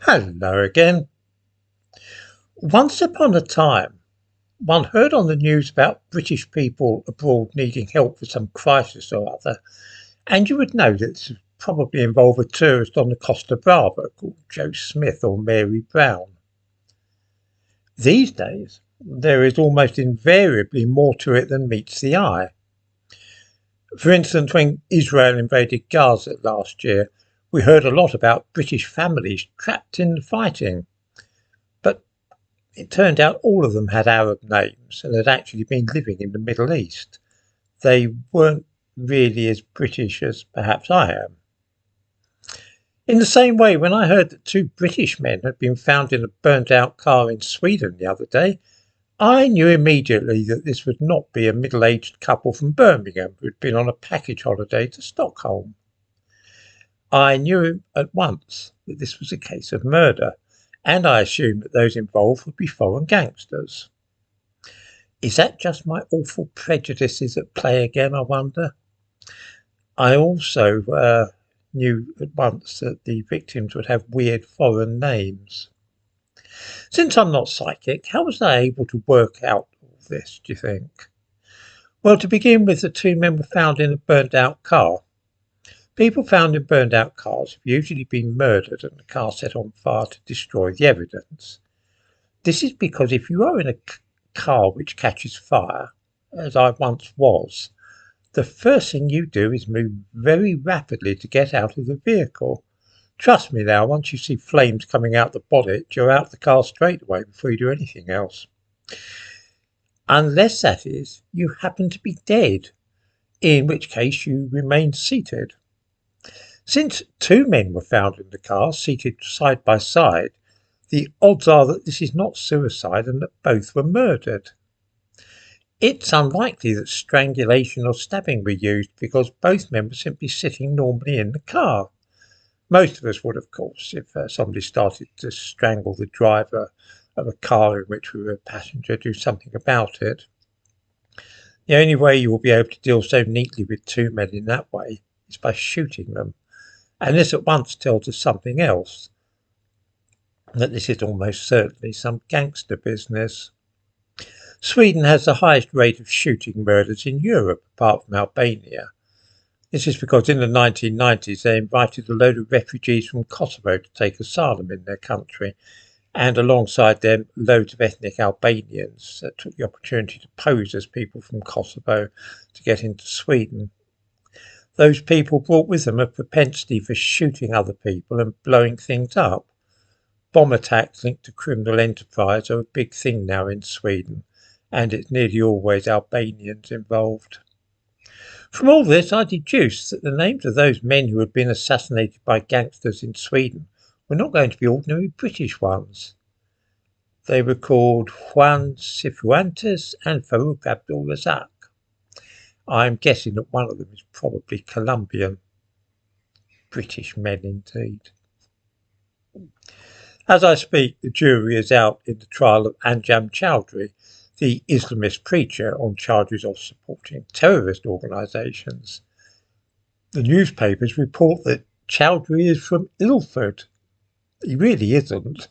Hello again. Once upon a time, one heard on the news about British people abroad needing help with some crisis or other, and you would know that this would probably involve a tourist on the Costa Brava called Joe Smith or Mary Brown. These days, there is almost invariably more to it than meets the eye. For instance, when Israel invaded Gaza last year, we heard a lot about British families trapped in the fighting. But it turned out all of them had Arab names and had actually been living in the Middle East. They weren't really as British as perhaps I am. In the same way, when I heard that two British men had been found in a burnt out car in Sweden the other day, I knew immediately that this would not be a middle aged couple from Birmingham who had been on a package holiday to Stockholm. I knew at once that this was a case of murder, and I assumed that those involved would be foreign gangsters. Is that just my awful prejudices at play again, I wonder? I also knew at once that the victims would have weird foreign names. Since I'm not psychic, how was I able to work out all this, do you think? Well, to begin with, the two men were found in a burnt out car. People found in burned out cars have usually been murdered and the car set on fire to destroy the evidence. This is because if you are in a car which catches fire, as I once was, the first thing you do is move very rapidly to get out of the vehicle. Trust me now, once you see flames coming out the bonnet, you're out the car straight away before you do anything else. Unless, that is, you happen to be dead, in which case you remain seated. Since two men were found in the car, seated side by side, the odds are that this is not suicide and that both were murdered. It's unlikely that strangulation or stabbing were used because both men were simply sitting normally in the car. Most of us would, of course, if somebody started to strangle the driver of a car in which we were a passenger, do something about it. The only way you will be able to deal so neatly with two men in that way is by shooting them. And this at once tells us something else, that this is almost certainly some gangster business. Sweden has the highest rate of shooting murders in Europe, apart from Albania. This is because in the 1990s they invited a load of refugees from Kosovo to take asylum in their country, and alongside them loads of ethnic Albanians that took the opportunity to pose as people from Kosovo to get into Sweden. Those people brought with them a propensity for shooting other people and blowing things up. Bomb attacks linked to criminal enterprise are a big thing now in Sweden, and it's nearly always Albanians involved. From all this, I deduced that the names of those men who had been assassinated by gangsters in Sweden were not going to be ordinary British ones. They were called Juan Cifuentes and Farouk Abdul Razak. I'm guessing that one of them is probably Colombian. British men indeed. As I speak, the jury is out in the trial of Anjam Chowdhury, the Islamist preacher, on charges of supporting terrorist organisations. The newspapers report that Chowdhury is from Ilford. He really isn't.